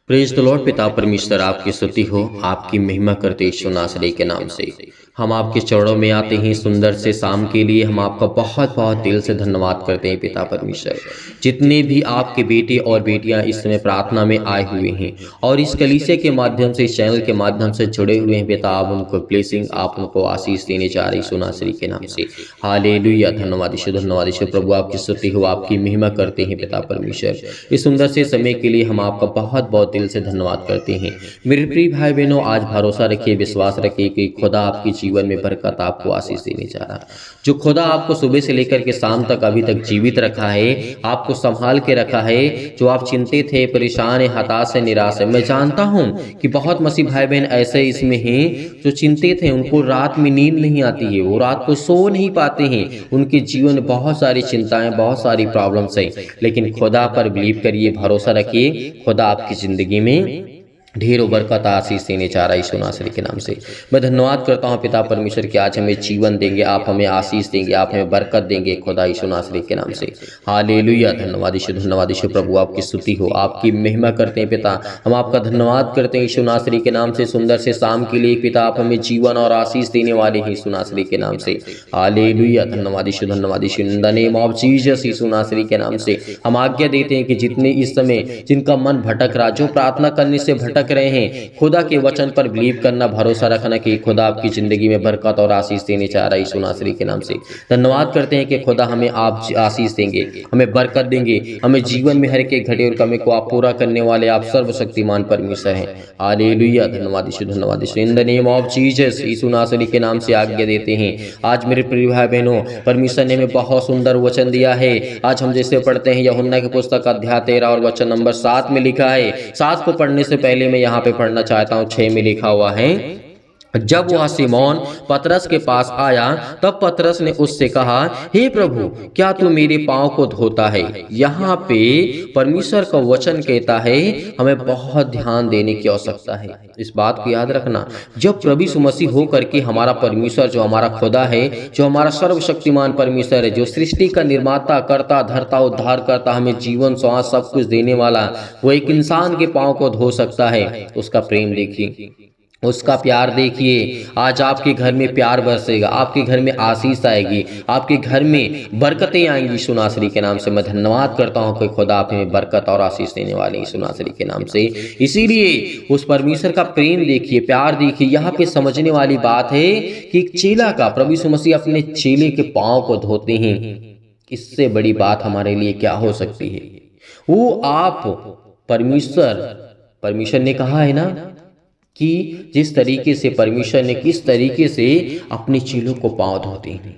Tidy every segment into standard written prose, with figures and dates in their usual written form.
Praise the Lord. पिता परमेश्वर आपकी स्तुति हो, आपकी महिमा करते यीशु नासरी के नाम से हम आपके चरणों में आते हैं। सुंदर से शाम के लिए हम आपका बहुत बहुत दिल से धन्यवाद करते हैं पिता परमेश्वर। जितने भी आपके बेटे और बेटियां इस समय प्रार्थना में आए हुए हैं और इस कलीसिया के माध्यम से, इस चैनल के माध्यम से जुड़े हुए हैं पिता, आप उनको ब्लेसिंग, आप उनको आशीष देने जा रहे यीशु नासरी के नाम से। हालेलुया। धन्यवाद यीशु, धन्यवाद यीशु। प्रभु आपकी स्तुति हो, आपकी महिमा करते हैं पिता परमेश्वर। इस सुंदर से समय के लिए हम आपका बहुत बहुत दिल से धन्यवाद करते हैं। मेरे प्रिय भाई बहनों, आज भरोसा रखिए, विश्वास रखिए कि खुदा आपके जीवन में बरकत, आपको आशीष देने जा रहा है। जो खुदा आपको सुबह से लेकर के शाम तक अभी तक जीवित रखा है, आपको संभाल के रखा है, जो आप चिंतित है, परेशान है, हताश है, निराश है, मैं जानता हूं कि बहुत मसीह भाई बहन ऐसे इसमें हैं जो चिंतित हैं, उनको रात में नींद नहीं आती है, वो रात को सो नहीं पाते हैं, उनके जीवन में बहुत सारी चिंताएं, बहुत सारी प्रॉब्लम्स हैं, लेकिन खुदा पर बिलीव करिए, भरोसा रखिए, खुदा आपकी जिंदगी में ढेरों बरकत आशीष देने जा रहा है यीशु नासरी के नाम से। मैं धन्यवाद करता हूं पिता परमेश्वर कि आज हमें जीवन देंगे, आप हमें आशीष देंगे, आप हमें बरकत देंगे खुदा यीशु नासरी के नाम से। हालेलुया। धन्यवाद यीशु, धन्यवाद यीशु। प्रभु आपकी स्तुति हो, आपकी महिमा करते हैं पिता, हम आपका धन्यवाद करते हैं यीशु नासरी के नाम से। सुंदर से शाम के लिए पिता, आप हमें जीवन और आशीष देने वाले हैं यीशु नासरी के नाम से। हालेलुया। धन्यवाद यीशु, धन्यवाद Yeshu. In the name of Jesus Yeshu Nasri के नाम से हम आज्ञा देते हैं कि जितने इस समय जिनका मन भटक रहा, जो प्रार्थना करने से भटक रहे हैं, खुदा के वचन पर बिलीव करना, भरोसा रखना कि खुदा आपकी जिंदगी में बरकत और आशीष देने चाह रहा है यीशु नासरी के नाम से। धन्यवाद करते हैं कि खुदा हमें आप आशीष देंगे, हमें बरकत देंगे, हमें जीवन में हर एक घटे और कमी को आप पूरा करने वाले आप सर्वशक्तिमान परमेश्वर हैं। हालेलुया। धन्यवाद यीशु, धन्यवाद Yeshu. In the name of Jesus Yeshu Nasri के नाम से आज्ञा देते हैं। आज मेरे प्रिय भाई बहनों, परमेश्वर ने हमें बहुत सुंदर वचन दिया है। आज हम जैसे पढ़ते हैं यूहन्ना की पुस्तक अध्याय 13 और वचन नंबर 7 में लिखा है। 7 को पढ़ने से पहले मैं यहाँ पे पढ़ना चाहता हूँ। 6 में लिखा हुआ है, जब वह सिमोन पतरस के पास आया तब पतरस ने उससे कहा, हे प्रभु, क्या तू मेरे पांव को धोता है? यहाँ पे परमेश्वर का वचन कहता है हमें बहुत ध्यान देने की आवश्यकता है। इस बात को याद रखना, जब प्रभु यीशु मसीह हो करके हमारा परमेश्वर, जो हमारा खुदा है, जो हमारा सर्वशक्तिमान परमेश्वर है, जो सृष्टि का निर्माता, करता, धरता, उद्धार करता, हमें जीवन, श्वास सब कुछ देने वाला, वो एक इंसान के पांव को धो सकता है। उसका प्रेम देखिए, उसका प्यार देखिए। आज आपके घर में प्यार बरसेगा, आपके घर में आशीष आएगी, आपके घर में बरकतें आएंगी यीशु नासरी के नाम से। मैं धन्यवाद करता हूं कि खुदा आप हमें बरकत और आशीष देने वाले यीशु नासरी के नाम से। इसीलिए उस परमेश्वर का प्रेम देखिए, प्यार देखिए। यहाँ पे समझने वाली बात है कि एक चेला का, प्रभु यीशु मसीह अपने चेले के पांव को धोते हैं। इससे बड़ी बात हमारे लिए क्या हो सकती है? वो आप परमेश्वर ने कहा है ना कि जिस तरीके से परमेश्वर ने किस तरीके से अपने चेलों को पांव धोते हैं,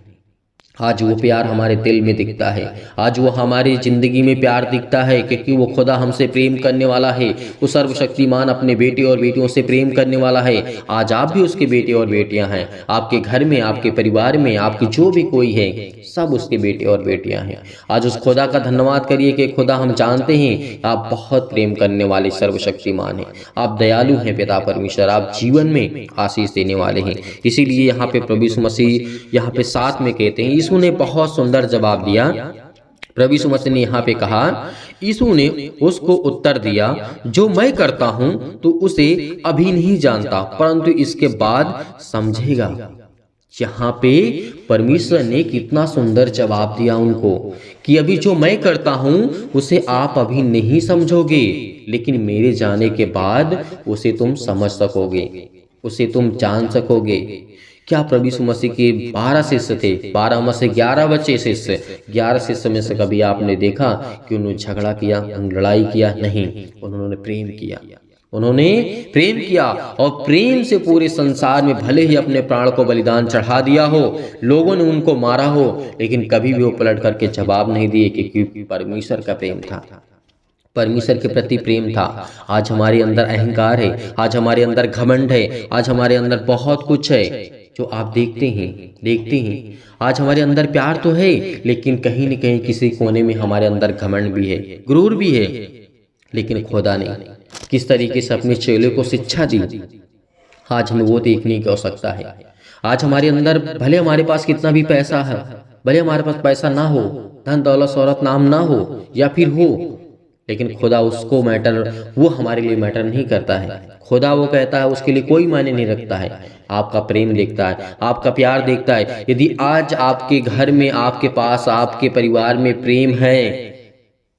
आज वो प्यार हमारे दिल में दिखता है। आज वो हमारी जिंदगी में प्यार दिखता है, क्योंकि वो खुदा हमसे प्रेम करने वाला है। वो सर्वशक्तिमान अपने बेटे और बेटियों से प्रेम करने वाला है। आज आप भी उसके बेटे और बेटियां हैं। आपके घर में, आपके परिवार में, आपके जो भी कोई है, सब उसके बेटे और बेटियां हैं। आज उस खुदा का धन्यवाद करिए कि खुदा, हम जानते हैं आप बहुत प्रेम करने वाले सर्वशक्तिमान हैं, आप दयालु हैं पिता परमेश्वर, आप जीवन में आशीष देने वाले हैं। इसीलिए यहाँ पे प्रभु यीशु मसीह यहाँ पे 7 में कहते हैं, यीशु ने बहुत सुंदर जवाब दिया। प्रभु यीशु मसीह ने यहाँ पे कहा, यीशु ने उसको उत्तर दिया, जो मैं करता हूं तो उसे अभी नहीं जानता, परंतु इसके बाद समझेगा। यहाँ पे परमेश्वर ने कितना सुंदर जवाब दिया उनको कि अभी जो मैं करता हूं उसे आप अभी नहीं समझोगे, लेकिन मेरे जाने के बाद उसे तुम समझ सकोगे, उसे तुम जान सकोगे। क्या प्रभु यीशु मसीह के 12 शिष्य थे, 12 में से 11 बचे शिष्य। 11 शिष्य में से कभी आपने देखा कि उन्होंने झगड़ा किया, लड़ाई किया? नहीं, उन्होंने प्रेम किया। उन्होंने प्रेम किया और प्रेम से पूरे संसार में भले ही अपने प्राण को बलिदान चढ़ा दिया हो, लोगों ने उनको मारा हो, लेकिन कभी भी वो पलट करके जवाब नहीं दिए, क्योंकि परमेश्वर का प्रेम था, परमेश्वर के प्रति प्रेम था। आज हमारे अंदर अहंकार है, आज हमारे अंदर घमंड है, आज हमारे अंदर बहुत कुछ है जो आप देखते हैं। आज हमारे अंदर प्यार तो है, लेकिन कहीं न कहीं किसी कोने में हमारे अंदर घमंड भी है, गुरूर भी है। लेकिन खुदा ने किस तरीके से अपने चेलों को शिक्षा दी, आज हमें वो देखने की आवश्यकता है। आज हमारे अंदर भले हमारे पास कितना भी पैसा है, भले हमारे पास पैसा ना हो, धन दौलत शोहरत नाम ना हो या फिर हो, लेकिन खुदा उसको मैटर, वो हमारे लिए मैटर नहीं करता है। खुदा वो कहता है उसके लिए कोई मायने नहीं रखता है। आपका प्रेम देखता है, आपका प्यार देखता है। यदि आज आपके घर में, आपके पास, आपके परिवार में प्रेम है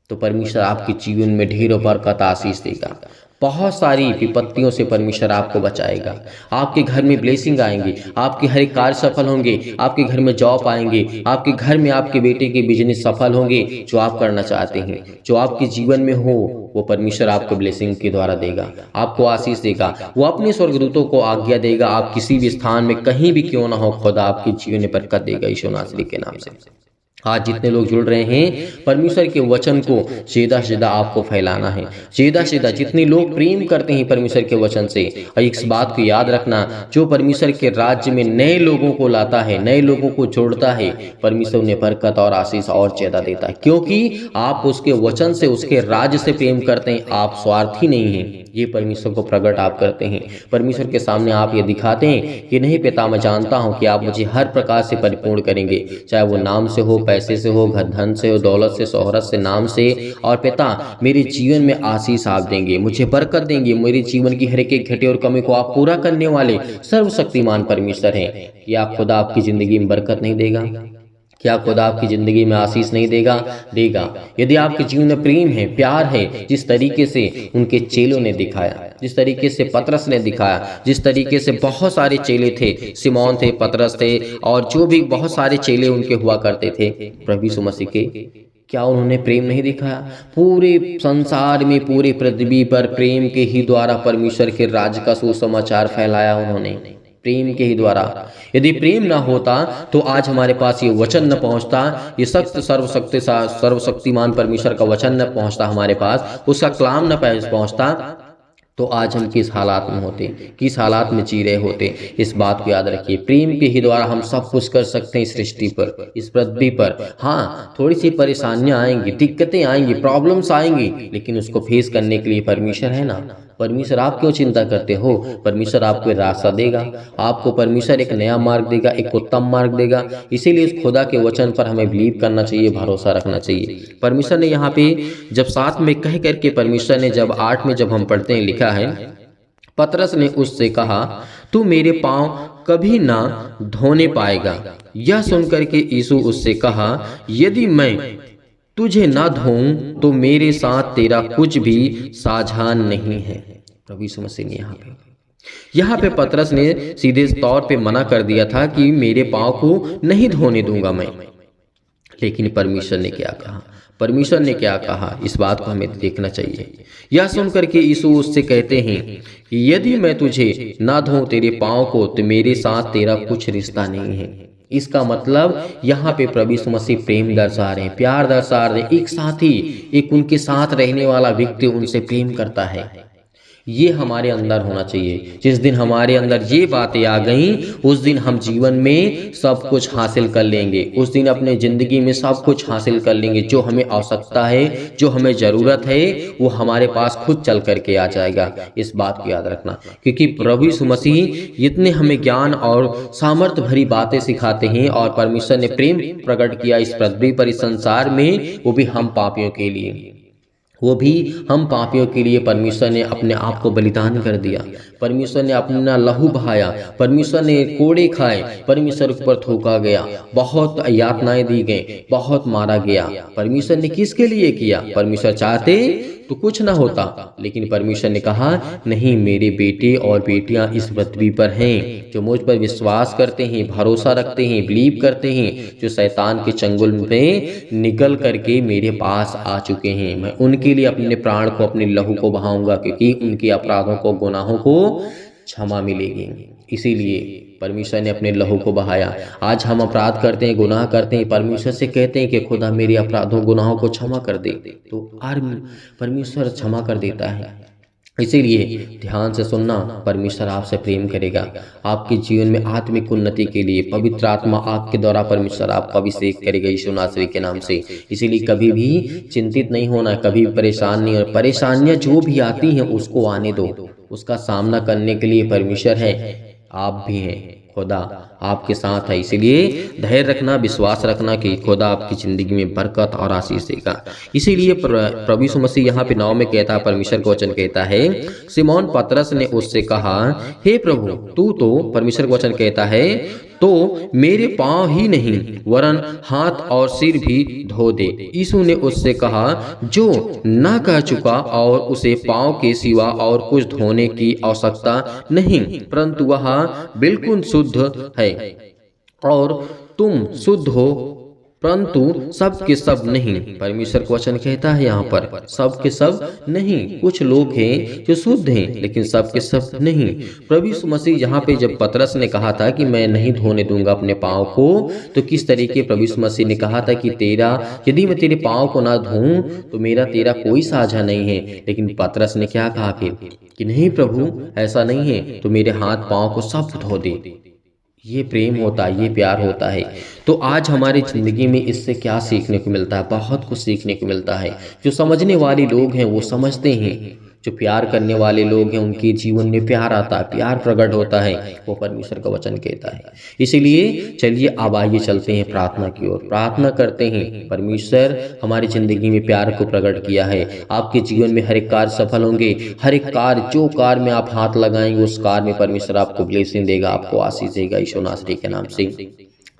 तो परमेश्वर आपके जीवन में ढेरों बरकत आशीष देगा। बहुत सारी विपत्तियों से परमेश्वर आपको बचाएगा। आपके घर में ब्लेसिंग आएंगे, आपके हर एक कार्य सफल होंगे, आपके घर में जॉब आएंगे, आपके घर में आपके बेटे के बिजनेस सफल होंगे। जो आप करना चाहते हैं, जो आपके जीवन में हो, वो परमेश्वर आपको ब्लेसिंग के द्वारा देगा, आपको आशीष देगा। वो अपने स्वर्गदूतों को आज्ञा देगा, आप किसी भी स्थान में कहीं भी क्यों ना हो, खुदा आपके जीवन में बरकत देगा यीशु नासरी के नाम से। आज जितने लोग जुड़ रहे हैं, परमेश्वर के वचन को ज़्यादा से ज़्यादा आपको फैलाना है। ज़्यादा से ज़्यादा जितने लोग प्रेम करते हैं परमेश्वर के वचन से, और इस बात को याद रखना, जो परमेश्वर के राज्य में नए लोगों को लाता है, नए लोगों को जोड़ता है, परमेश्वर उन्हें बरकत और आशीष और ज़्यादा देता है, क्योंकि आप उसके वचन से, उसके राज्य से प्रेम करते हैं। आप स्वार्थी नहीं हैं, ये परमेश्वर को प्रकट आप करते हैं। परमेश्वर के सामने आप ये दिखाते हैं कि नहीं पिता, मैं जानता हूँ कि आप मुझे हर प्रकार से परिपूर्ण करेंगे, चाहे वो नाम से हो, पैसे से हो, धन से हो, दौलत से, शोहरत से, नाम से। और पिता, मेरे जीवन में आशीष आप देंगे, मुझे बरकत देंगे। मेरे जीवन की हर एक घटी और कमी को आप पूरा करने वाले सर्वशक्तिमान परमेश्वर हैं। क्या खुदा आपकी जिंदगी में बरकत नहीं देगा? क्या खुदा आपकी जिंदगी में आशीष नहीं देगा? देगा। यदि आपके जीवन में प्रेम है, प्यार है, जिस तरीके से उनके चेलों ने दिखाया, जिस तरीके से पतरस ने दिखाया, जिस तरीके से बहुत सारे चेले थे, सिमोन थे, पतरस थे, और जो भी बहुत सारे चेले उनके हुआ करते थे प्रभु यीशु मसीह के, क्या उन्होंने प्रेम नहीं दिखाया? पूरे संसार में, पूरी पृथ्वी पर प्रेम के ही द्वारा परमेश्वर के राज्य का सुसमाचार फैलाया उन्होंने, प्रेम के ही द्वारा। यदि प्रेम ना होता तो आज हमारे पास ये वचन न पहुंचता, ये सख्त सर्वशक्तिमान परमेश्वर का वचन न पहुंचता हमारे पास, उसका कलाम न पहुंचता, तो आज हम किस हालात में होते, किस हालात में जी रहे होते। इस बात को याद रखिए, प्रेम के ही द्वारा हम सब कुछ कर सकते हैं इस सृष्टि पर, इस पृथ्वी पर। हाँ, थोड़ी सी परेशानियां आएंगी, दिक्कतें आएंगी, प्रॉब्लम्स आएंगी, लेकिन उसको फेस करने के लिए परमेश्वर है ना। परमेश्वर, आप क्यों चिंता करते हो? परमेश्वर आपको रास्ता देगा, आपको परमेश्वर एक नया मार्ग देगा, एक उत्तम मार्ग देगा। इसीलिए इस खुदा के वचन पर हमें बिलीव करना चाहिए, भरोसा रखना चाहिए। परमेश्वर ने यहाँ पे जब 7 में कह करके, परमेश्वर ने जब 8 में जब हम पढ़ते हैं, लिखा है, पतरस ने उससे कहा, तू मेरे पांव कभी ना धोने पाएगा। यह सुनकर के यीशु उससे कहा, यदि मैं तुझे ना धोऊं तो मेरे साथ तेरा कुछ भी साझा नहीं है। प्रभु यीशु मसीह ने यहाँ पे पतरस ने सीधे तौर पे मना कर दिया था कि मेरे पांव को नहीं धोने दूंगा मैं, लेकिन परमेश्वर ने क्या कहा? परमेश्वर ने क्या कहा, इस बात को हमें देखना चाहिए। यह सुनकर के यीशु उससे कहते हैं कि यदि मैं तुझे ना धोऊं तेरे पांव को तो मेरे साथ तेरा कुछ रिश्ता नहीं है। इसका मतलब यहाँ पे प्रभु यीशु मसीह प्रेम दर्शा रहे हैं, प्यार दर्शा रहे हैं। एक साथी, एक उनके साथ रहने वाला व्यक्ति उनसे प्रेम करता है, ये हमारे अंदर होना चाहिए। जिस दिन हमारे अंदर ये बातें आ गई, उस दिन हम जीवन में सब कुछ हासिल कर लेंगे। उस दिन अपने ज़िंदगी में सब कुछ हासिल कर लेंगे। जो हमें आवश्यकता है, जो हमें ज़रूरत है, वो हमारे पास खुद चल करके आ जाएगा। इस बात को याद रखना, क्योंकि प्रभु यीशु मसीह इतने हमें ज्ञान और सामर्थ्य भरी बातें सिखाते हैं, और परमेश्वर ने प्रेम प्रकट किया इस पृथ्वी पर, इस संसार में, वो भी हम पापियों के लिए, वो भी हम पापियों के लिए। परमेश्वर ने अपने आप को बलिदान कर दिया, परमेश्वर ने अपना लहू बहाया, परमेश्वर ने कोड़े खाए, परमेश्वर के ऊपर थूका गया, बहुत यातनाएं दी गई, बहुत मारा गया। परमेश्वर ने किसके लिए किया? परमेश्वर चाहते तो कुछ ना होता, लेकिन परमेश्वर ने कहा नहीं, मेरे बेटे और बेटियां इस पृथ्वी पर हैं जो मुझ पर विश्वास करते हैं, भरोसा रखते हैं, बिलीव करते हैं, जो शैतान के चंगुल में निकल करके मेरे पास आ चुके हैं। मैं उनके लिए अपने प्राण को, अपने लहू को बहाऊंगा, क्योंकि उनके अपराधों को, गुनाहों को क्षमा मिलेगी। इसीलिए परमेश्वर ने अपने लहू को बहाया। आज हम अपराध करते हैं, गुनाह करते हैं, परमेश्वर से कहते हैं कि खुदा मेरे अपराधों, गुनाहों को क्षमा कर दे, तो परमेश्वर क्षमा कर देता है। इसीलिए ध्यान से सुनना, परमेश्वर आपसे प्रेम करेगा। आपके जीवन में आत्मिक उन्नति के लिए पवित्र आत्मा आपके द्वारा परमेश्वर आपका अभिषेक करेगा यीशु नासरी के नाम से। इसीलिए कभी भी चिंतित नहीं होना, कभी परेशान नहीं होना। परेशानियां जो भी आती हैं उसको आने दो, उसका सामना करने के लिए परमेश्वर है, आप भी हैं। खुदा आपके साथ है। इसीलिए धैर्य रखना, विश्वास रखना कि खुदा आपकी ज़िंदगी में बरकत और आशीष देगा। इसीलिए प्रभु यीशु मसीह यहाँ पे 9 में कहता है, परमेश्वर का वचन कहता है, सिमोन पतरस ने उससे कहा, हे प्रभु, तू तो, परमेश्वर का वचन कहता है, तो मेरे पाँव ही नहीं वरन हाथ और सिर भी धो दे। यीशु ने उससे कहा, जो न कह चुका, और उसे पाँव के सिवा और कुछ धोने की आवश्यकता नहीं, परंतु वह बिल्कुल शुद्ध है। और तुम शुद्ध हो, परंतु सब के सब नहीं। परमेश्वर का वचन कहता है यहाँ पर सब के सब नहीं। कुछ लोग हैं जो शुद्ध हैं, लेकिन सब के सब नहीं। प्रभु यीशु मसीह यहाँ पे जब पतरस ने कहा था कि मैं नहीं धोने दूंगा अपने पाँव को, तो किस तरीके प्रभु यीशु मसीह ने कहा था कि तेरा, यदि मैं तेरे पाँव को ना धोऊं तो मेरा तेरा कोई साझा नहीं है। लेकिन पतरस ने क्या कहा फिर कि नहीं प्रभु, ऐसा नहीं है, तो मेरे हाथ पाँव को सब धो दे। ये प्रेम होता है, ये प्यार होता है। तो आज हमारी ज़िंदगी में इससे क्या सीखने को मिलता है? बहुत कुछ सीखने को मिलता है। जो समझने वाले लोग हैं वो समझते हैं, जो प्यार करने वाले लोग हैं उनके जीवन में प्यार आता है, प्यार प्रकट होता है, वो परमेश्वर का वचन कहता है। इसीलिए चलिए अब आइए चलते हैं प्रार्थना की ओर, प्रार्थना करते हैं। परमेश्वर हमारी ज़िंदगी में प्यार को प्रकट किया है। आपके जीवन में हर एक कार्य सफल होंगे। हर एक कार्य, जो कार्य में आप हाथ लगाएंगे उस कार्य में परमेश्वर आपको ब्लेसिंग देगा, आपको आशीष देगा, यीशु नासरी के नाम से।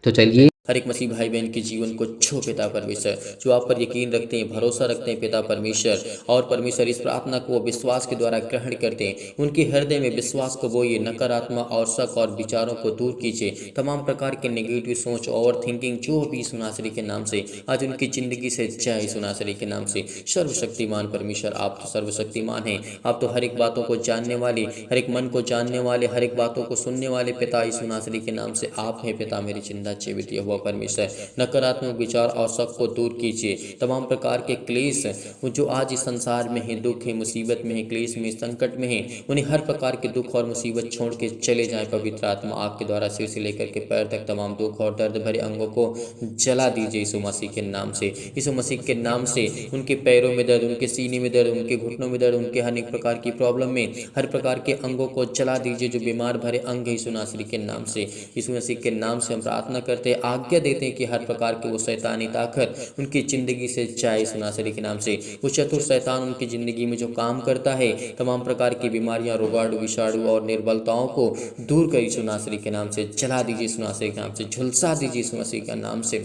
तो चलिए हर एक मसीह भाई बहन के जीवन को छो पिता परमेश्वर, जो आप पर यकीन रखते हैं, भरोसा रखते हैं पिता परमेश्वर, और परमेश्वर इस प्रार्थना को विश्वास के द्वारा ग्रहण करते हैं। उनके हृदय में विश्वास को बोइए, नकारात्मक और शक और विचारों को दूर कीजिए। तमाम प्रकार के नेगेटिव सोच, ओवर थिंकिंग जो भी यीशु नासरी के नाम से आज उनकी ज़िंदगी से जाए यीशु नासरी के नाम से। सर्वशक्तिमान परमेश्वर, आप तो सर्वशक्तिमान हैं। आप तो हर एक बातों को जानने वाले, हर एक मन को जानने वाले, हर एक बातों को सुनने वाले पिता यीशु नासरी के नाम से आप हैं पिता। मेरी चिंता जीवित हुआ परमेश्वर, नकारात्मक विचार और शक को दूर कीजिए। तमाम प्रकार के क्लेश जो आज इस संसार में है, दुख है, मुसीबत में है, क्लेश में, संकट में है, उन्हें हर प्रकार के दुख और मुसीबत छोड़ के चले जाएं। पवित्र आत्मा आपके द्वारा सिर से लेकर के पैर तक तमाम दुख और दर्द भरे अंगों को जला दीजिए यीशु मसीह के नाम से। यीशु मसीह के नाम से उनके पैरों में दर्द, उनके सीने में दर्द, उनके घुटनों में दर्द, उनके अनेक प्रकार की प्रॉब्लम में हर प्रकार के अंगों को जला दीजिए। जो बीमार भरे अंग है यीशु नासरी के नाम से, यीशु मसीह के नाम से हम प्रार्थना करते हैं, आज्ञा देते हैं कि हर प्रकार के वो शैतानी ताकत उनकी ज़िंदगी से जाए यीशु नासरी के नाम से। वो चतुर शैतान उनकी ज़िंदगी में जो काम करता है, तमाम प्रकार की बीमारियां, रोगाणु, विषाणु और निर्बलताओं को दूर कर यीशु नासरी के नाम से जला दीजिए, यीशु नासरी के नाम से झुलसा दीजिए, यीशु मसीह के नाम से।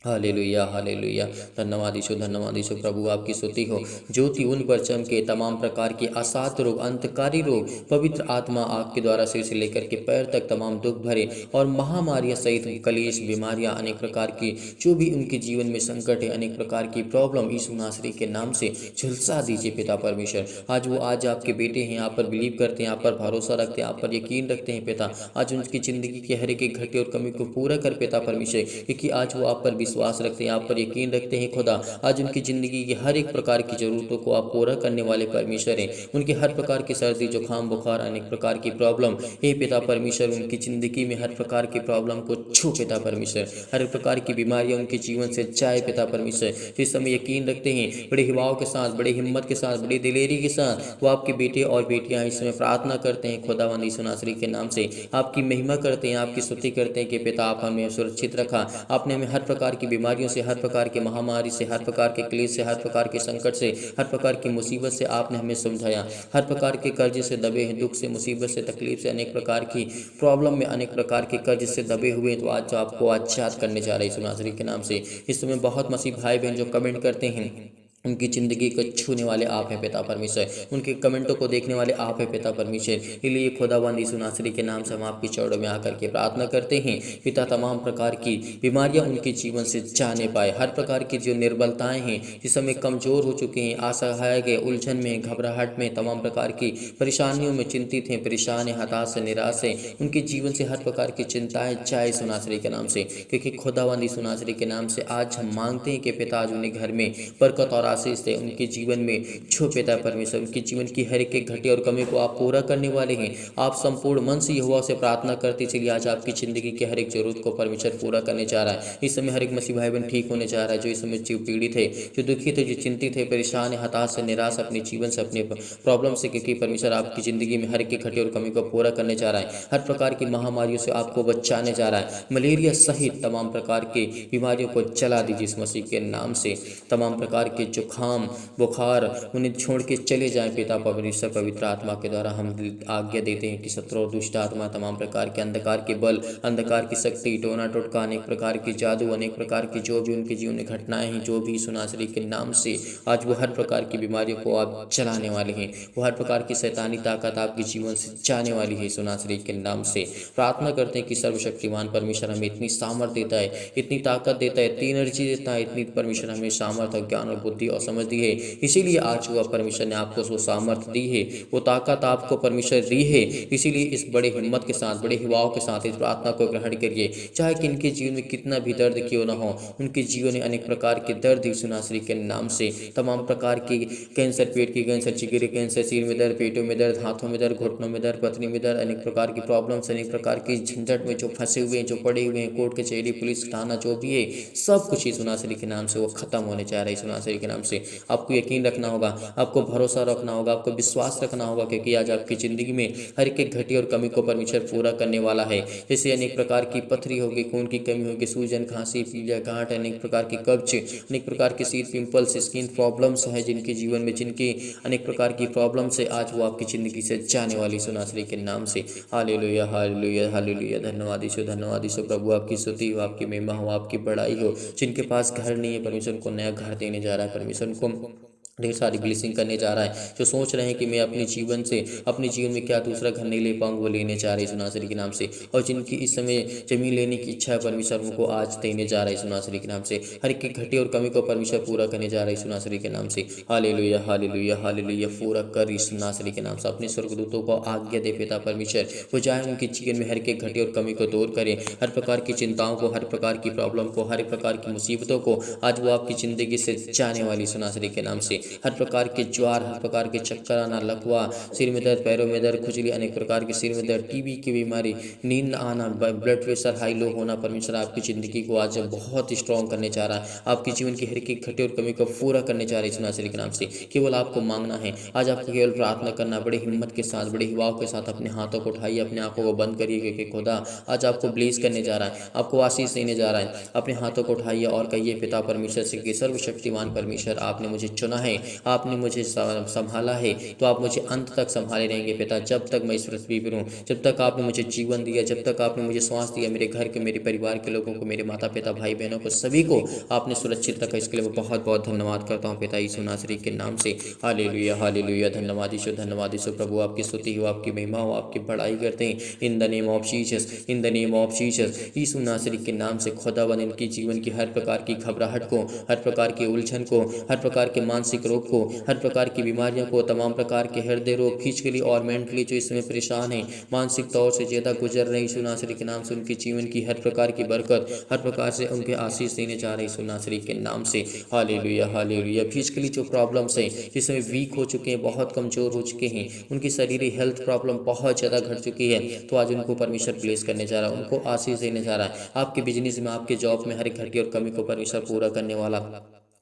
Hallelujah, hallelujah. धन्यवाद यीशु, धन्यवाद यीशु। प्रभु आपकी स्तुति हो। ज्योति उन पर चमके, तमाम प्रकार के असाध्य रोग, अंतकारी रोग, पवित्र आत्मा आपके द्वारा सिर से लेकर के पैर तक तमाम दुख भरे और महामारियां सहित कलेश, बीमारियां, अनेक प्रकार की जो भी उनके जीवन में संकट है, अनेक प्रकार की प्रॉब्लम यीशु नासरी के नाम से झुलसा दीजिए पिता परमेश्वर। आज आपके बेटे हैं, आप पर बिलीव करते हैं, आप पर भरोसा रखते हैं, आप पर यकीन रखते हैं पिता। आज उनकी ज़िंदगी के हर एक घटे और कमी को पूरा कर पिता परमेश्वर, क्योंकि आज वो आप पर विश्वास रखते हैं, आप पर यकीन रखते हैं खुदा। आज उनकी ज़िंदगी की हर एक प्रकार की ज़रूरतों को आप पूरा करने वाले परमेश्वर हैं। उनके हर प्रकार की सर्दी, जुकाम, बुखार, अनेक प्रकार की प्रॉब्लम, हे पिता परमेश्वर, उनकी ज़िंदगी में हर प्रकार की प्रॉब्लम को छू पिता परमेश्वर। हर प्रकार की बीमारियां उनके जीवन से जाए पिता परमेश्वर। जिस समय यकीन रखते हैं, बड़े हिवाओं के साथ, बड़े हिम्मत के साथ, बड़ी दिलेरी के साथ वो आपके बेटे और बेटियां इस समय प्रार्थना करते हैं खुदावंद यीशु नासरी के नाम से। आपकी महिमा करते हैं, आपकी स्तुति करते हैं कि पिता आप हमें सुरक्षित रखा, आपने हमें हर प्रकार की बीमारियों से, हर प्रकार की महामारी से, हर प्रकार के क्लेश से, हर प्रकार के संकट से, हर प्रकार की मुसीबत से आपने हमें समझाया। हर प्रकार के कर्ज से दबे हैं, दुख से, मुसीबत से, तकलीफ से, अनेक प्रकार की प्रॉब्लम में, अनेक प्रकार के कर्ज से दबे हुए हैं, तो आज जो आपको आजाद करने जा रहे हैं यीशु नासरी के नाम से। इस समय बहुत मसीह भाई बहन जो कमेंट करते हैं, उनकी ज़िंदगी को छूने वाले आप हैं पिता परमेश्वर, उनके कमेंटों को देखने वाले आप हैं पिता परमेश्वर। इसलिए खुदावंद यीशु नासरी के नाम से हम आपकी चौड़ों में आकर के प्रार्थना करते हैं पिता, तमाम प्रकार की बीमारियां उनके जीवन से जाने पाए। हर प्रकार की जो निर्बलताएं हैं, जिस समय कमज़ोर हो चुके हैं, असहाय के, उलझन में, घबराहट में, तमाम प्रकार की परेशानियों में चिंतित हैं, परेशान हैं, हताश से, निराश हैं, उनके जीवन से हर प्रकार की चिंताएं जाए यीशु नासरी के नाम से। क्योंकि खुदावंद यीशु नासरी के नाम से आज हम मांगते हैं कि पिता आज उन्हें घर में बरकत और आशीष है उनके जीवन में छो पिता परमेश्वर, उनके जीवन की हर एक घटी और कमी को आप पूरा करने वाले हैं। आप संपूर्ण मन से यहोवा से प्रार्थना करते चलिए, आज आपकी ज़िंदगी के हर एक जरूरत को परमेश्वर पूरा करने जा रहा है। इस समय हर एक मसीह भाई बहन ठीक होने जा रहा है, जो इस समय जीव पीड़ित है, जो दुखित है, जो चिंतित है, परेशान है, हताश है, निराश अपने जीवन से, अपने प्रॉब्लम से, क्योंकि परमेश्वर आपकी ज़िंदगी में हर एक घटी और कमी को पूरा करने जा रहा है। हर प्रकार की महामारियों से आपको बचाने जा रहा है। मलेरिया सहित तमाम प्रकार की बीमारियों को चला दीजिए इस मसीह के नाम से। तमाम प्रकार के जुखाम बुखार उन्हें छोड़ के चले जाएं पिता परमेश्वर। पवित्र आत्मा के द्वारा हम आज्ञा देते हैं कि शत्रु और दुष्ट आत्मा, तमाम प्रकार के अंधकार के बल, अंधकार की शक्ति, टोना टोटका, अनेक प्रकार की जादू, अनेक प्रकार की जो भी उनके जीवन में घटनाएं हैं, जो भी सुनासरी के नाम से आज वो हर प्रकार की बीमारियों को आप चलाने वाले हैं। वो हर प्रकार की शैतानी ताकत आपके जीवन से जाने वाली है सुनासरी के नाम से। प्रार्थना करते हैं कि सर्वशक्तिमान परमेश्वर हमें इतनी सामर्थ देता है, इतनी ताकत देता है, इतनी एनर्जी देता है, इतनी परमेश्वर हमें सामर्थ और ज्ञान और बुद्धि और समझ दी है। इसीलिए आज वो परमेश्वर ने आपको वो सामर्थ दी है, वो ताकत आपको परमेश्वर दी है। इसीलिए इस बड़े हिम्मत के साथ, बड़े हिवाओं के साथ इस प्रार्थना को ग्रहण करिए। चाहे कि इनके जीवन में कितना भी दर्द क्यों ना हो, उनके जीवन में अनेक प्रकार के दर्द सुनासरी के नाम से, तमाम प्रकार की कैंसर, पेट की कैंसर, जिगरे कैंसर, सिर में दर्द, पेटों में दर्द, हाथों में दर्द, घुटनों में दर्द, पत्नी में दर्द, अनेक प्रकार की प्रॉब्लम्स, अनेक प्रकार की झंझट में जो फंसे हुए हैं, जो पड़े हुए हैं, कोर्ट कचहरी, पुलिस थाना, जो भी है, सब कुछ इस सुनासरी के नाम से वो खत्म होने जा रहा है। सुनासरी के नाम से आपको यकीन रखना होगा, आपको भरोसा रखना होगा, आपको विश्वास रखना होगा, क्योंकि आज आपकी ज़िंदगी में हर एक घटी और कमी को परमेश्वर पूरा करने वाला है। जैसे अनेक प्रकार की पथरी होगी, खून की कमी होगी, सूजन, खांसी, पीलिया, गांठ, अनेक प्रकार की कब्ज, अनेक प्रकार के सीर, पिंपल्स, स्किन प्रॉब्लम्स है जिनके जीवन में, जिनकी अनेक प्रकार की प्रॉब्लम्स है, आज वो आपकी ज़िंदगी से जाने वाली सुनासरी के नाम से। Hallelujah, hallelujah, hallelujah. धन्यवाद यीशु, धन्यवाद यीशु। प्रभु आपकी स्तुति हो, आपकी महिमा हो, आपकी बड़ाई हो। जिनके पास घर नहीं है, परमेश्वर उनको नया घर देने जा रहा है। परमेश्वर उनको ढेर सारी ब्लेसिंग करने जा रहा है। जो सोच रहे हैं कि मैं अपने जीवन से, अपने जीवन में क्या दूसरा घर नहीं ले पाऊंगा, वो लेने जा रहे हैं सुनासरी के नाम से। और जिनकी इस समय जमीन लेने की इच्छा है, परमेश्वर उनको आज देने जा रहा है सुनासरी के नाम से। हर एक की घटी और कमी को परमेश्वर पूरा करने जा रहा है सुनासरी के नाम से। Hallelujah, hallelujah, hallelujah. पूरा कर इस सुनासरी के नाम से। अपने स्वर्गदूतों को आज्ञा दे पिता परमेश्वर, वो चाहे उनके जीवन में हर एक घटी और कमी को दूर करें। हर प्रकार की चिंताओं को, हर प्रकार की प्रॉब्लम को, हर प्रकार की मुसीबतों को आज वो आपकी ज़िंदगी से जाने वाली सुनासरी के नाम से। हर प्रकार के ज्वार, हर प्रकार के चक्कर आना, लकवा, सिर में दर्द, पैरों में दर्द, खुजली, अनेक प्रकार के सिर में दर्द, टीबी की बीमारी, नींद न आना, ब्लड प्रेशर हाई लो होना, परमेश्वर आपकी ज़िंदगी को आज बहुत स्ट्रॉन्ग करने जा रहा है। आपके जीवन की हर एक घटी और कमी को पूरा करने जा रही है सुनासरी के नाम से। केवल आपको मांगना है, आज आपको केवल प्रार्थना करना, बड़ी हिम्मत के साथ, बड़े हिवाओं के साथ अपने हाथों को उठाइए, अपने आंखों को बंद करिए, क्योंकि खुदा आज आपको ब्लेस करने जा रहा है, आपको आशीष देने जा रहा है। अपने हाथों को उठाइए और कहिए पिता परमेश्वर से कि सर्वशक्तिमान परमेश्वर, आपने मुझे चुना है, आपने मुझे संभाला है, तो आप मुझे अंत तक संभाले रहेंगे पिता। जब तक मैं इस पृथ्वी पर हूँ, जब तक आपने मुझे जीवन दिया, जब तक आपने मुझे श्वास दिया, मेरे घर के, मेरे परिवार के लोगों को, मेरे माता पिता, भाई बहनों को, सभी को आपने सुरक्षित रखा। इसके लिए मैं बहुत बहुत धन्यवाद करता हूँ पिता यीशु नासरी के नाम से। Hallelujah, hallelujah. धन्यवाद यीशु, धन्यवाद यीशु। प्रभु आपकी स्तुति हो, आपकी महिमा हो, आपकी बड़ाई करते हैं in the name of Jesus, in the name of Jesus. Yeshu Nasri के नाम से खुदावन इनकी जीवन की हर प्रकार की घबराहट को, हर प्रकार की उलझन को, हर प्रकार के मानसिक रोग को, हर प्रकार की बीमारियों को, तमाम प्रकार के हृदय रोग, फिजिकली और मेंटली जो इसमें परेशान है, मानसिक तौर से ज़्यादा गुजर रहे यीशु नासरी के नाम से, उनके जीवन की हर प्रकार की बरकत, हर प्रकार से उनके आशीष देने जा रहे यीशु नासरी के नाम से। Hallelujah, hallelujah. फिजिकली जो प्रॉब्लम्स हैं, जिसमें वीक हो चुके हैं, बहुत कमज़ोर हो चुके हैं, उनकी शरीरी हेल्थ प्रॉब्लम बहुत ज़्यादा घट चुकी है, तो आज उनको परमेश्वर ब्लेस करने जा रहा है, उनको आशीष देने जा रहा है। आपके बिजनेस में, आपके जॉब में हर एक घटी और कमी को परमेश्वर पूरा करने वाला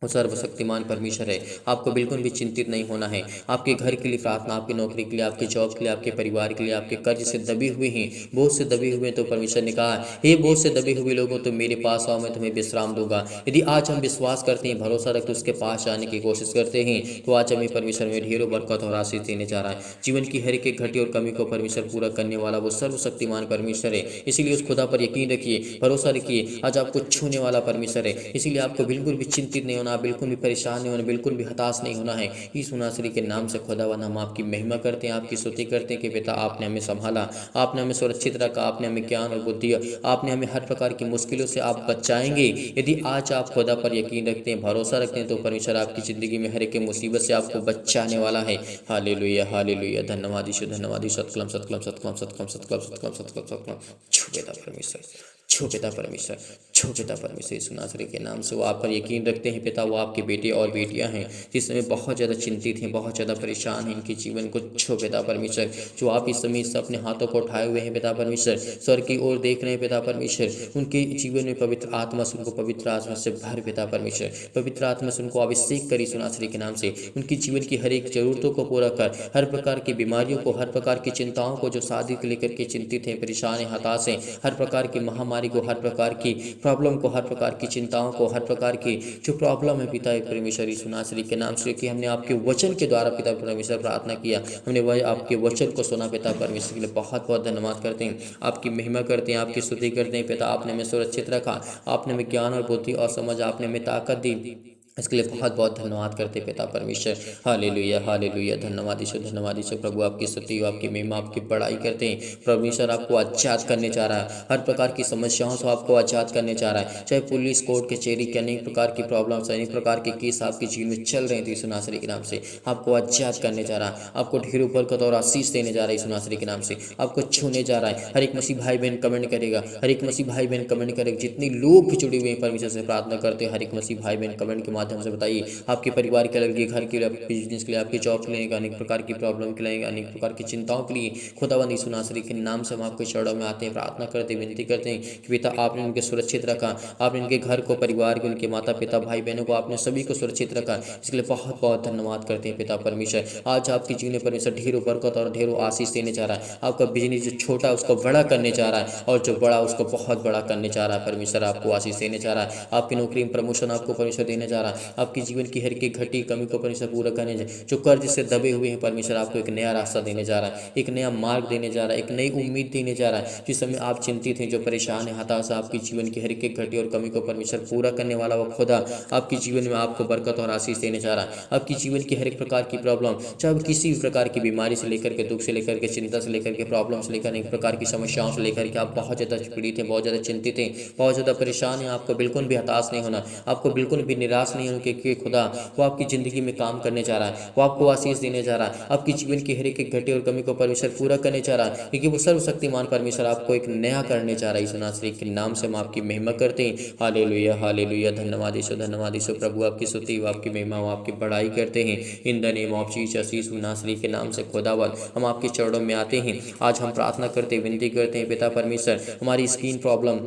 वो सर्वशक्तिमान परमेश्वर है। आपको बिल्कुल भी चिंतित नहीं होना है। आपके घर के लिए प्रार्थना, आपकी नौकरी के लिए, आपके जॉब के लिए, आपके परिवार के लिए, आपके कर्ज से दबे हुए हैं, बोझ से दबे हुए हैं, तो परमेश्वर ने कहा, हे बोझ से दबे हुए लोगों, तो मेरे पास आओ, मैं तुम्हें विश्राम दूंगा। यदि आज हम विश्वास करते हैं, भरोसा रखते, उसके पास जाने की कोशिश करते हैं, तो आज हमें परमेश्वर में ढेरों बरकत और आशीष देने जा रहा है। जीवन की हर एक घटी और कमी को परमेश्वर पूरा करने वाला वो सर्वशक्तिमान परमेश्वर है। इसीलिए उस खुदा पर यकीन रखिए, भरोसा रखिए। आज आपको छूने वाला परमेश्वर है, इसीलिए आपको बिल्कुल भी चिंतित नहीं होना, बिल्कुल भी परेशान नहीं होना, बिल्कुल भी हताश नहीं होना है। यीशु नासरी के नाम से खुदावन हम आपकी महिमा करते हैं, आपकी स्तुति करते हैं कि बेटा आपने हमें संभाला, आपने हमें सुरक्षित रखा, आपने हमें ज्ञान और बुद्धि, आपने हमें हर प्रकार की मुश्किलों से आप बचाएंगे। यदि आज आप खुदा पर यकीन रखते हैं, भरोसा रखते हैं, तो परमेश्वर आपकी ज़िंदगी में हर एक मुसीबत से आपको बचाने वाला है। Hallelujah, hallelujah. धन्यवाद यीशु, धन्यवाद यीशु। सतकलम, सतकलम, सतकलम, सतकलम, सतकलम, सतकलम, सतकलम, सतकलम। छू पिता परमेश्वर, छू पिता परमेश्वर, छू छो पिता परमेश्वर यीशु नासरी के नाम से। वो आप पर यकीन रखते हैं पिता, वो आपके बेटे और बेटियां हैं जिस समय बहुत ज़्यादा चिंतित हैं, बहुत ज़्यादा परेशान हैं, इनके जीवन को छो पिता परमेश्वर। जो आप इस समय से अपने हाथों को उठाए हुए हैं पिता परमेश्वर, स्वर्ग की ओर देख रहे हैं पिता परमेश्वर, उनके जीवन में पवित्र आत्मा से उनको पवित्र आत्मा से भर पिता परमेश्वर, पवित्र आत्मा से उनको अभिषेक करी यीशु नासरी के नाम से। उनकी जीवन की हर एक जरूरतों को पूरा कर, हर प्रकार की बीमारियों को, हर प्रकार की चिंताओं को, जो शादी को लेकर के चिंतित हैं, परेशान हैं, हताश हैं, हर प्रकार की महामारी को, हर प्रकार की प्रॉब्लम को, हर प्रकार की चिंताओं को, हर प्रकार की जो प्रॉब्लम है पिता परमेश्वर यीशु नासरी के नाम से, कि हमने आपके वचन के द्वारा पिता परमेश्वर प्रार्थना किया, हमने वह आपके वचन को सुना पिता परमेश्वर के लिए बहुत बहुत धन्यवाद करते हैं, आपकी महिमा करते हैं, आपकी स्तुति करते हैं पिता। आपने हमें सुरक्षित रखा, आपने हमें ज्ञान और बुद्धि और समझ, आपने हमें ताकत दी, इसके लिए बहुत बहुत धन्यवाद करते पिता परमेश्वर। हालेलुया हालेलुया, धन्यवाद ईश्वर, धन्यवाद ईश्वर। प्रभु आपकी स्तुति, आपकी महिमा, आपकी बड़ाई करते हैं। परमेश्वर आपको आजाद करने चाह रहा है, हर प्रकार की समस्याओं से आपको आजाद करने चाह रहा है, चाहे पुलिस कोर्ट कचहरी के अनेक प्रकार की प्रॉब्लम्स, अनेक प्रकार के केस आपके जीवन में चल रहे थे, यीशु नासरी के नाम से आपको आजाद करने जा रहा है, आपको ढेरों बरकत और आशीष देने जा रहा है यीशु नासरी के नाम से, आपको छूने जा रहा है। हर एक मसीह भाई बहन कमेंट करेगा, हर एक मसीह भाई बहन कमेंट करेगा, जितने लोग भी जुड़े हुए हैं परमेश्वर से प्रार्थना करते हैं, हर एक मसीह भाई बहन कमेंट के माध्यम से बताइए आपके परिवार के लिए, घर के लिए, आपके बिजनेस के लिए, आपके जॉब के लिए, अनेक प्रकार की प्रॉब्लम के लिए, अनेक प्रकार की चिंताओं के लिए खुदावंद यीशु नासरी के नाम से हम आपके चरणों में आते हैं, प्रार्थना करते हैं, विनती करते हैं कि पिता आपने उनके सुरक्षित रखा, आपने उनके घर को, परिवार को, उनके माता पिता भाई बहनों को आपने सभी को सुरक्षित रखा, इसके लिए बहुत बहुत धन्यवाद करते हैं पिता परमेश्वर। आज आपकी जीवन परमेश्वर ढेरों बरकत और ढेरों आशीष देने जा रहा है, आपका बिजनेस जो छोटा उसको बड़ा करने जा रहा है, और जो बड़ा उसको बहुत बड़ा करने जा रहा है। परमेश्वर आपको आशीष देने जा रहा है, आपकी नौकरी में प्रमोशन आपको परमेश्वर देने जा रहा है, आपकी जीवन की हर एक घटी कमी को परमेश्वर पूरा करने जा, जो कर्ज से दबे हुए हैं परमेश्वर आपको एक नया रास्ता देने जा रहा है, एक नया मार्ग देने जा रहा है, एक नई उम्मीद देने जा रहा है। जिस समय आप चिंतित हैं, जो परेशान है, हताश, आपकी जीवन की हर एक घटी और कमी को परमेश्वर पूरा करने वाला वो खुदा आपकी जीवन में आपको बरकत और आशीष देने जा रहा है। आपकी जीवन की हर एक प्रकार की प्रॉब्लम, चाहे किसी भी प्रकार की बीमारी से लेकर के, दुख से लेकर के, चिंता से लेकर के, प्रॉब्लम से लेकर, एक प्रकार की समस्याओं से लेकर के, आप बहुत ज़्यादा पीड़ित हैं, बहुत ज़्यादा चिंतित हैं, बहुत ज़्यादा परेशान हैं, आपको बिल्कुल भी हताश नहीं होना, आपको बिल्कुल भी निराश नहीं होना, क्योंकि खुदा वो आपकी ज़िंदगी में काम करने जा रहा है, वो आपको आशीष देने जा रहा है, आपकी जीवन की हर एक घटी और कमी को परमेश्वर पूरा करने जा रहा है, क्योंकि वो सर्वशक्तिमान परमेश्वर आपको एक नया करने जा रहा है। यीशु नासरी के नाम से हम आपकी महिमा करते हैं। हालेलुया हालेलुया, धन्यवाद यीशु, धन्यवाद यीशु। प्रभु आपकी स्तुति, आपकी महिमा, आपकी बड़ाई करते हैं। In the name of Jesus, Yeshu Nasri के नाम से खुदावंद हम आपके चरणों में आते हैं। आज हम प्रार्थना करते, विनती करते हैं पिता परमेश्वर, हमारी स्किन प्रॉब्लम,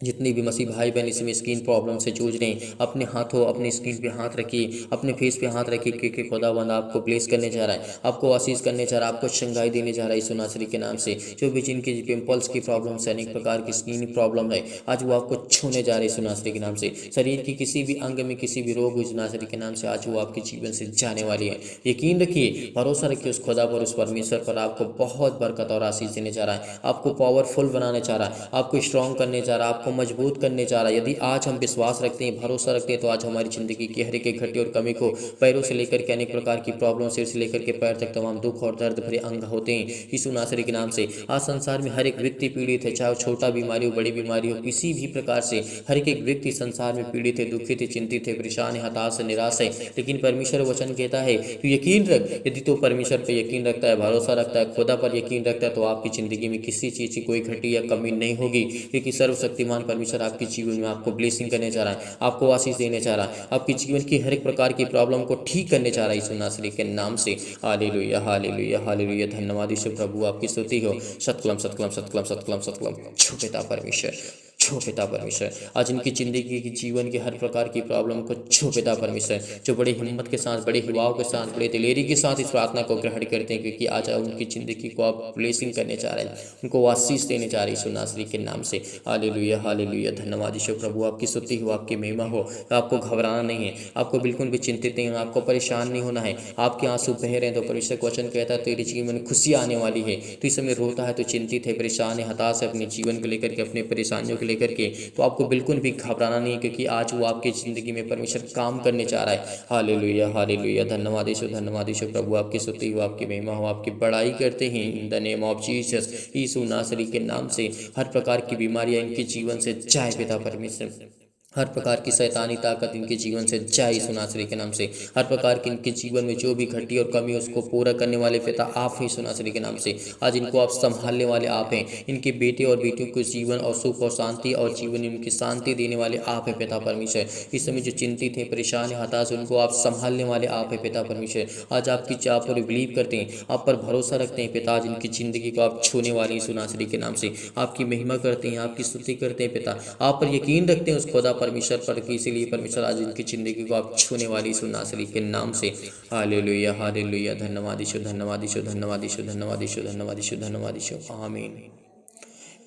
जितनी भी मसीह भाई बहन इसमें स्किन प्रॉब्लम से जूझ रहे हैं, अपने हाथों, अपनी स्किन पे हाथ रखिए, अपने फेस पे हाथ रखिए, क्योंकि खुदावंद आपको ब्लेस करने जा रहा है, आपको आशीष करने जा रहा है, आपको शंगाई देने जा रहा है यीशु नासरी के नाम से। जो भी जिनकी पिंपल्स की प्रॉब्लम है, अनेक प्रकार की स्किन प्रॉब्लम है, आज वो आपको छूने जा रहे हैं यीशु नासरी के नाम से। शरीर की किसी भी अंग में किसी भी रोग यीशु नासरी के नाम से आज वो आपके जीवन से जाने वाली है। यकीन रखिए, भरोसा रखिए उस खुदा पर, उस परमेश्वर पर, आपको बहुत बरकत और आशीष देने जा रहा है, आपको पावरफुल बनाने जा रहा है, आपको स्ट्रॉन्ग करने जा रहा है, आपको मजबूत करने जा रहा है। यदि आज हम विश्वास रखते हैं, भरोसा रखते हैं, तो आज हमारी जिंदगी की हर एक घटी और कमी को, पैरों से लेकर के अनेक प्रकार की प्रॉब्लम, सिर से लेकर के पैर तक तमाम दुख और दर्द भरे अंग होते हैं यीशु नासरी के नाम से। आज संसार में हर एक व्यक्ति पीड़ित है, चाहे छोटा बीमारी हो, बड़ी बीमारी हो, किसी भी प्रकार से हर एक व्यक्ति संसार में पीड़ित है, दुखित है, चिंतित है, परेशान है, हताश है, निराश है। लेकिन परमेश्वर वचन कहता है कि यकीन रख, यदि तो परमेश्वर पर यकीन रखता है, भरोसा रखता है, खुदा पर यकीन रखता है, तो आपकी जिंदगी में किसी चीज़ की कोई घटी या कमी नहीं होगी, क्योंकि सर्वशक्तिमान परमेश्वर आपके जीवन में आपको ब्लेसिंग करने जा रहा है, आपको आशीष देने जा रहा है, आपके जीवन की हर एक प्रकार की प्रॉब्लम को ठीक करने जा रहा है यीशु नासरी के नाम से। हालेलुया हालेलुया हालेलुया, धन्यवाद यीशु। प्रभु आपकी स्तुति हो। सतकलम सतकलम सतकलम सतकलम सतकलम, छो पिता परमेश्वर, छो पिता परमेश्वर। आज इनकी जिंदगी की जीवन की हर प्रकार की प्रॉब्लम को छो पिता परमेश्वर, जो बड़ी हिम्मत के साथ, बड़े हिवाओं के साथ, बड़े दिलेरी के साथ इस प्रार्थना को ग्रहण करते हैं, क्योंकि आज उनकी जिंदगी को आप ब्लेसिंग करने जा रहे हैं, उनको आशीष देने जा रहे हैं यीशु नासरी के नाम से। हालेलुया हालेलुया, धन्यवाद यीशु। प्रभु आपकी स्तुति हो, आपकी महिमा हो। आपको घबराना नहीं है, आपको बिल्कुल भी चिंतित नहीं होना, आपको परेशान नहीं होना है। आपके आंसू बह रहे हैं तो परमेश्वर का वचन कहता है तेरे जीवन में खुशी आने वाली है। तो इस समय रोता है, तो चिंतित है, परेशान है, हताश है अपने जीवन को लेकर के, अपने परेशानियों को लेकर के, तो आपको बिल्कुल भी घबराना नहीं है, क्योंकि आज वो आपकी ज़िंदगी में परमेश्वर काम करने जा रहा है। हालेलुया हालेलुया, धन्यवाद यीशु, धन्यवाद यीशु। प्रभु आपकी स्तुति हो, आपकी महिमा हो, आपकी बड़ाई करते हैं in the name of Jesus, Yeshu Nasri के नाम से। हर प्रकार की बीमारियां इनके जीवन से जाए पिता परमेश्वर। हर प्रकार की शैतानी ताकत इनके जीवन से जाए यीशु नासरी के नाम से। हर प्रकार की इनके जीवन में जो भी घटी और कमी है उसको पूरा करने वाले पिता आप हैं यीशु नासरी के नाम से। आज इनको आप संभालने वाले आप हैं। इनके बेटे और बेटियों को जीवन और सुख और शांति और जीवन में उनकी शांति देने वाले आप हैं पिता परमेश्वर। इस समय जो चिंतित हैं, परेशान हैं, हताश, उनको आप संभालने वाले आप हैं पिता परमेश्वर। आज आपकी चाह पर बिलीव करते हैं, आप पर भरोसा रखते हैं पिता। आज इनकी ज़िंदगी को आप छूने वाले यीशु नासरी के नाम से आपकी महिमा करते हैं, आपकी स्तुति करते हैं पिता। आप पर यकीन रखते हैं उस खुदा परमेश्वर पर कि इसीलिए परमेश्वर आज इनकी ज़िंदगी को आप छूने वाली यीशु नासरी के नाम से। Hallelujah hallelujah. धन्यवाद यीशु, धन्यवाद यीशु, धन्यवाद यीशु, धन्यवाद यीशु, धन्यवाद यीशु, धन्यवाद यीशु। आमीन।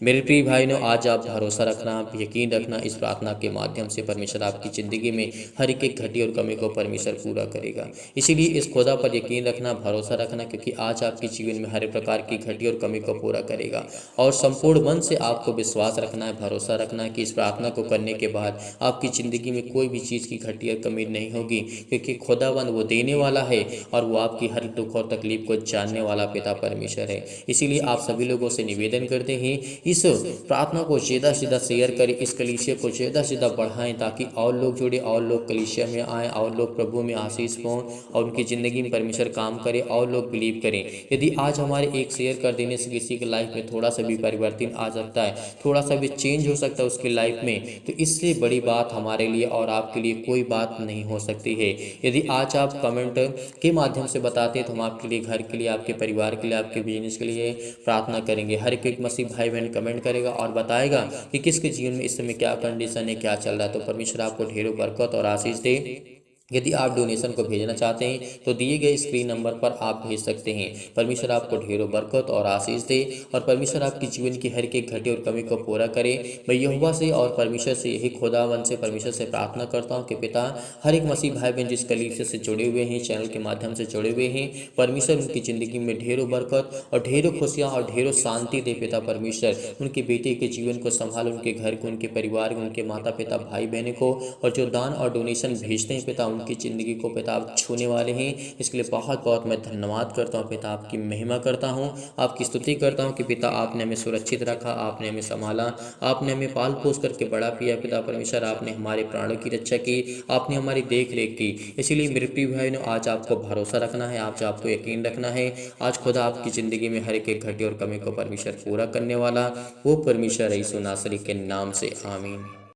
मेरे प्रिय भाइयों, आज आप भरोसा रखना, आप यकीन रखना, इस प्रार्थना के माध्यम से परमेश्वर आपकी ज़िंदगी में हर एक घटी और कमी को परमेश्वर पूरा करेगा। इसीलिए इस खुदा पर यकीन रखना, भरोसा रखना, क्योंकि आज आपके जीवन में हर प्रकार की घटी और कमी को पूरा करेगा। और संपूर्ण मन से आपको विश्वास रखना है, भरोसा रखना है कि इस प्रार्थना को करने के बाद आपकी ज़िंदगी में कोई भी चीज़ की घटी और कमी नहीं होगी, क्योंकि खुदावंद वो देने वाला है और वो आपकी हर दुख और तकलीफ को जानने वाला पिता परमेश्वर है। इसीलिए आप सभी लोगों से निवेदन करते हैं, इस प्रार्थना को ज़्यादा से ज़्यादा शेयर करें, इस कलीसिया को ज़्यादा से ज़्यादा बढ़ाएं, ताकि और लोग जुड़े, और लोग कलीसिया में आएँ, और लोग प्रभु में आशीष पाएं और उनकी ज़िंदगी में परमेश्वर काम करे और लोग बिलीव करें। यदि आज हमारे एक शेयर कर देने से किसी की लाइफ में थोड़ा सा भी परिवर्तन आ सकता है, थोड़ा सा भी चेंज हो सकता है उसकी लाइफ में, तो इससे बड़ी बात हमारे लिए और आपके लिए कोई बात नहीं हो सकती है। यदि आज आप कमेंट के माध्यम से बताते हैं तो हम आपके लिए, घर के लिए, आपके परिवार के लिए, आपके बिजनेस के लिए प्रार्थना करेंगे। हर एक मसीह भाई बहन कमेंट करेगा और बताएगा कि किसके जीवन में इस समय क्या कंडीशन है, क्या चल रहा है। तो परमेश्वर आपको ढेरों बरकत और आशीष दे। यदि आप डोनेशन को भेजना चाहते हैं तो दिए गए स्क्रीन नंबर पर आप भेज सकते हैं। परमेश्वर आपको ढेरों बरकत और आशीष दे और परमेश्वर आपकी जीवन की हर एक घटी और कमी को पूरा करे। मैं यहोवा से और परमेश्वर से, यही खुदावन से, परमेश्वर से प्रार्थना करता हूं कि पिता हर एक मसीह भाई बहन जिस कलीसिया से जुड़े हुए हैं, चैनल के माध्यम से जुड़े हुए हैं, परमेश्वर उनकी ज़िंदगी में ढेरों बरकत और ढेरों खुशियाँ और ढेरों शांति दे पिता परमेश्वर। उनके बेटे के जीवन को संभाल, उनके घर को, उनके परिवार को, उनके माता पिता भाई बहनों को, और जो दान और डोनेशन भेजते हैं पिता उनकी ज़िंदगी को पिता आप छूने वाले हैं। इसके लिए बहुत बहुत मैं धन्यवाद करता हूँ पिता, आपकी महिमा करता हूँ, आपकी स्तुति करता हूँ कि पिता आपने हमें सुरक्षित रखा, आपने हमें संभाला, आपने हमें पाल पोस करके बड़ा किया पिता परमेश्वर। आपने हमारे प्राणों की रक्षा की, आपने हमारी देख रेख की। इसीलिए मेरे प्रिय भाई ने आज आपको भरोसा रखना है, आज आपको यकीन रखना है। आज खुदा आपकी ज़िंदगी में हर एक घटी और कमी को परमेश्वर पूरा करने वाला वो परमेश्वर यीशु नासरी के नाम से। आमीन।